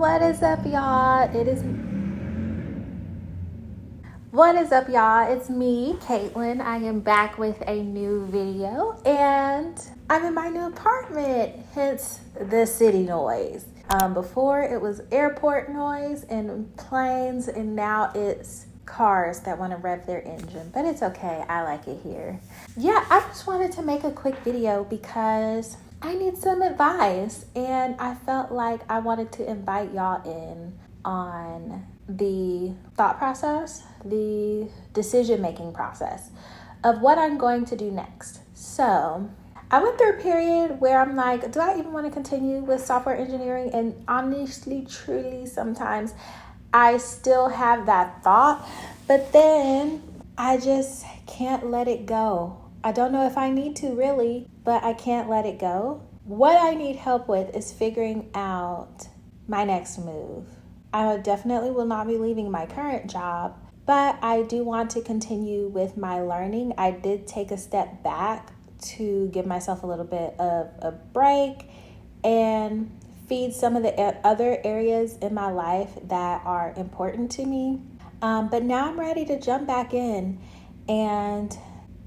What is up, y'all? What is up, y'all? It's me, Caitlin. I am back with a new video, and I'm in my new apartment, hence the city noise. Before it was airport noise and planes, and now it's cars that want to rev their engine, but it's okay. I like it here. Yeah, I just wanted to make a quick video because I need some advice, and I felt like I wanted to invite y'all in on the thought process, the decision-making process of what I'm going to do next. So I went through a period where I'm like, do I even want to continue with software engineering? And honestly, truly, sometimes I still have that thought, but then I just can't let it go. I don't know if I need to really, but I can't let it go. What I need help with is figuring out my next move. I definitely will not be leaving my current job, but I do want to continue with my learning. I did take a step back to give myself a little bit of a break and feed some of the other areas in my life that are important to me. But now I'm ready to jump back in, and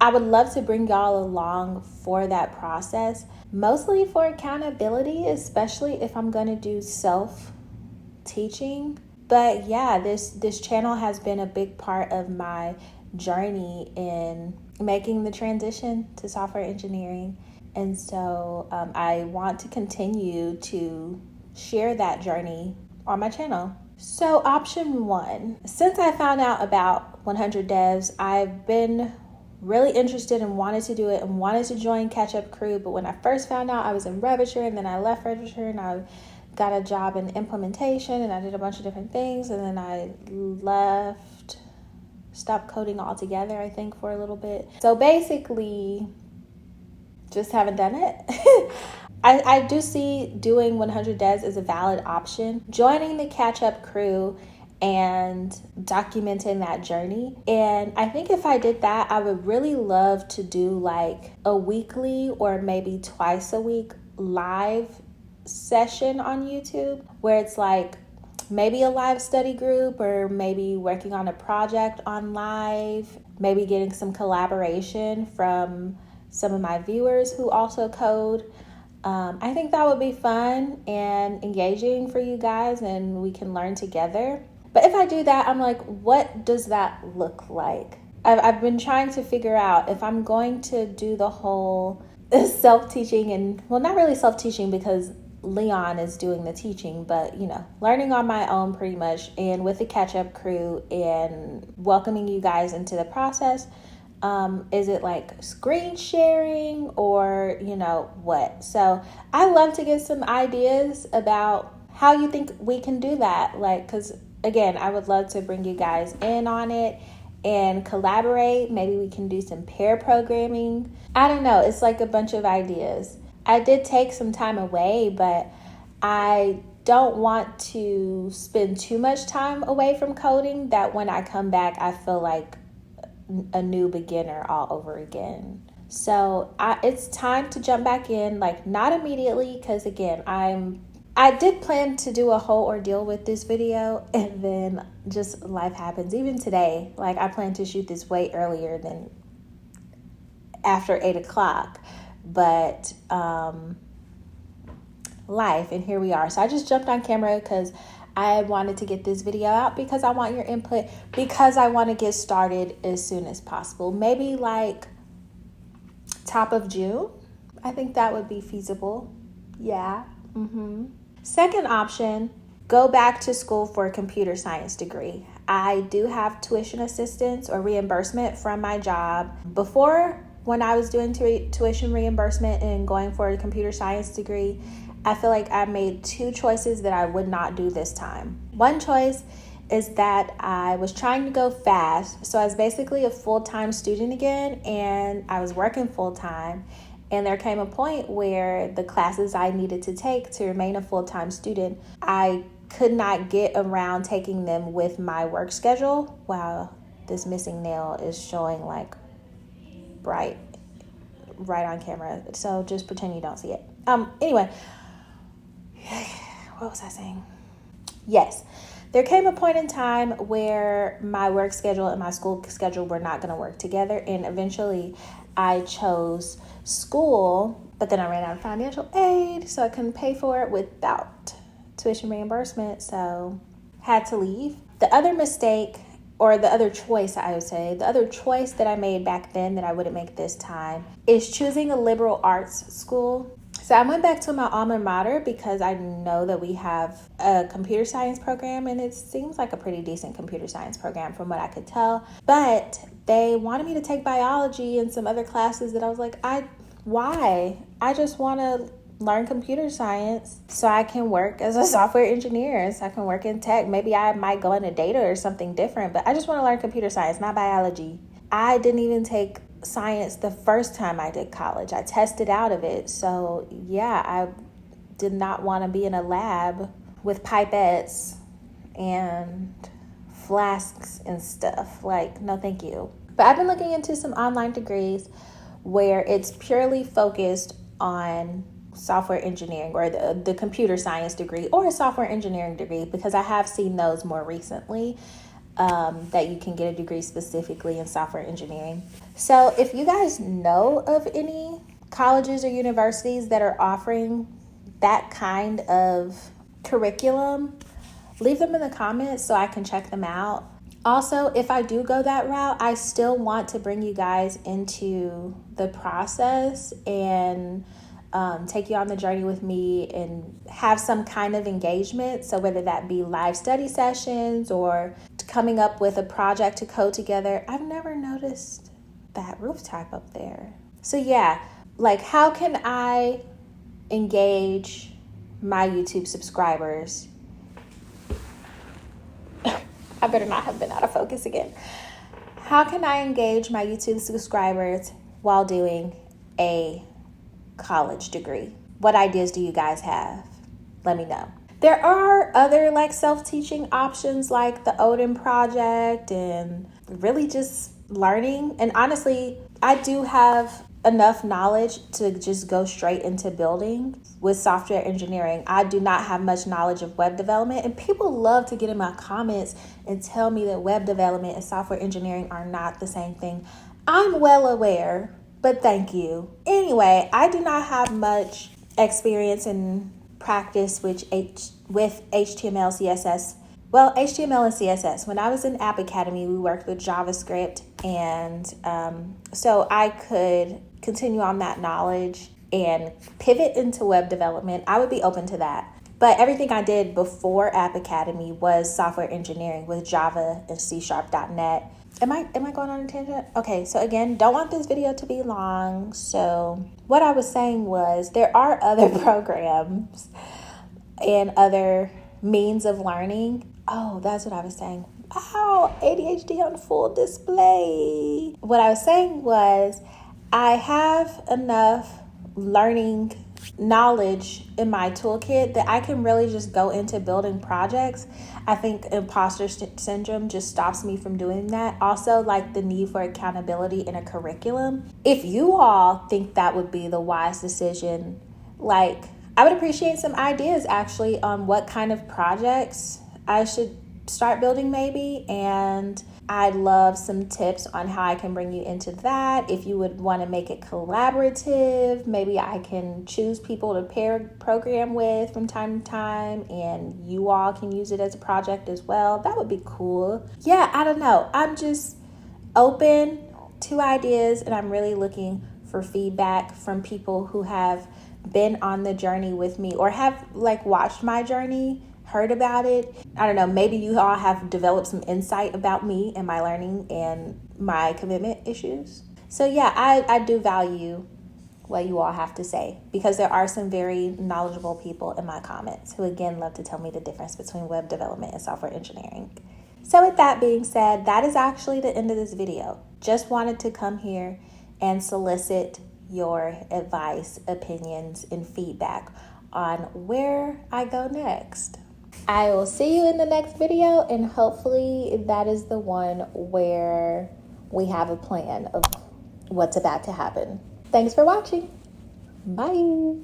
I would love to bring y'all along for that process, mostly for accountability, especially if I'm going to do self-teaching. But yeah, this channel has been a big part of my journey in making the transition to software engineering. And so I want to continue to share that journey on my channel. So option one, since I found out about 100 Devs, I've been really interested and wanted to do it and wanted to join Catch Up Crew. But when I first found out, I was in Register, and then I left Register and I got a job in implementation, and I did a bunch of different things. And then I stopped coding altogether, I think, for a little bit. So basically, just haven't done it. I do see doing 100 Devs as a valid option. Joining the Catch Up Crew and documenting that journey. And I think if I did that, I would really love to do like a weekly or maybe twice a week live session on YouTube, where it's like maybe a live study group, or maybe working on a project on live, maybe getting some collaboration from some of my viewers who also code. I think that would be fun and engaging for you guys, and we can learn together. But if I do that, I'm like, what does that look like? I've been trying to figure out if I'm going to do the whole self-teaching, and well, not really self-teaching because Leon is doing the teaching, but learning on my own pretty much, and with the Catch Up Crew and welcoming you guys into the process. Is it like screen sharing or what? So I love to get some ideas about how you think we can do that. Like, because again, I would love to bring you guys in on it and collaborate. Maybe we can do some pair programming. I don't know. It's like a bunch of ideas. I did take some time away, but I don't want to spend too much time away from coding that when I come back, I feel like a new beginner all over again. So it's time to jump back in, like not immediately, because again, I did plan to do a whole ordeal with this video, and then just life happens. Even today, like I plan to shoot this way earlier than after 8 o'clock, but life, and here we are. So I just jumped on camera because I wanted to get this video out, because I want your input, because I want to get started as soon as possible. Maybe like top of June. I think that would be feasible. Yeah. Second option, go back to school for a computer science degree. I do have tuition assistance or reimbursement from my job. Before, when I was doing tuition reimbursement and going for a computer science degree, I feel like I made two choices that I would not do this time. One choice is that I was trying to go fast. So I was basically a full-time student again, and I was working full-time. And there came a point where the classes I needed to take to remain a full-time student, I could not get around taking them with my work schedule. Wow, this missing nail is showing like bright right on camera. So just pretend you don't see it. Anyway. What was I saying? Yes, there came a point in time where my work schedule and my school schedule were not going to work together. And eventually I chose school, but then I ran out of financial aid, so I couldn't pay for it without tuition reimbursement. So had to leave. The other mistake, or the other choice, I would say, the other choice that I made back then that I wouldn't make this time is choosing a liberal arts school. So I went back to my alma mater because I know that we have a computer science program, and it seems like a pretty decent computer science program from what I could tell. But they wanted me to take biology and some other classes that I was like, why? I just want to learn computer science so I can work as a software engineer, so I can work in tech. Maybe I might go into data or something different, but I just want to learn computer science, not biology. I didn't even take science the first time I did college. I tested out of it. So yeah, I did not want to be in a lab with pipettes and flasks and stuff. Like, no, thank you. But I've been looking into some online degrees where it's purely focused on software engineering, or the computer science degree or a software engineering degree, because I have seen those more recently, that you can get a degree specifically in software engineering. So if you guys know of any colleges or universities that are offering that kind of curriculum, leave them in the comments so I can check them out. Also, if I do go that route, I still want to bring you guys into the process and take you on the journey with me and have some kind of engagement. So whether that be live study sessions or coming up with a project to code together. I've never noticed that roof type up there. So yeah, like, how can I engage my YouTube subscribers? I better not have been out of focus again. How can I engage my YouTube subscribers while doing a college degree? What ideas do you guys have? Let me know. There are other like self-teaching options like the Odin Project and really just learning. And honestly, I do have enough knowledge to just go straight into building with software engineering. I do not have much knowledge of web development, and people love to get in my comments and tell me that web development and software engineering are not the same thing. I'm well aware, but thank you. Anyway, I do not have much experience in practice with HTML, CSS. Well, HTML and CSS. When I was in App Academy, we worked with JavaScript, and so I could continue on that knowledge and pivot into web development. I would be open to that. But everything I did before App Academy was software engineering with Java and C#.net. Am I going on a tangent? Okay, so again, don't want this video to be long. So what I was saying was there are other programs and other means of learning. Oh, that's what I was saying. Wow, ADHD on full display. What I was saying was I have enough learning knowledge in my toolkit that I can really just go into building projects. I think imposter syndrome just stops me from doing that. Also, like the need for accountability in a curriculum. If you all think that would be the wise decision, like, I would appreciate some ideas actually on what kind of projects I should start building maybe, and I'd love some tips on how I can bring you into that. If you would want to make it collaborative, maybe I can choose people to pair program with from time to time, and you all can use it as a project as well. That would be cool. Yeah, I don't know. I'm just open to ideas, and I'm really looking for feedback from people who have been on the journey with me or have like watched my journey, heard about it. I don't know, maybe you all have developed some insight about me and my learning and my commitment issues. So yeah, I do value what you all have to say, because there are some very knowledgeable people in my comments who again love to tell me the difference between web development and software engineering. So with that being said, that is actually the end of this video. Just wanted to come here and solicit your advice, opinions, and feedback on where I go next. I will see you in the next video, and hopefully that is the one where we have a plan of what's about to happen. Thanks for watching. Bye.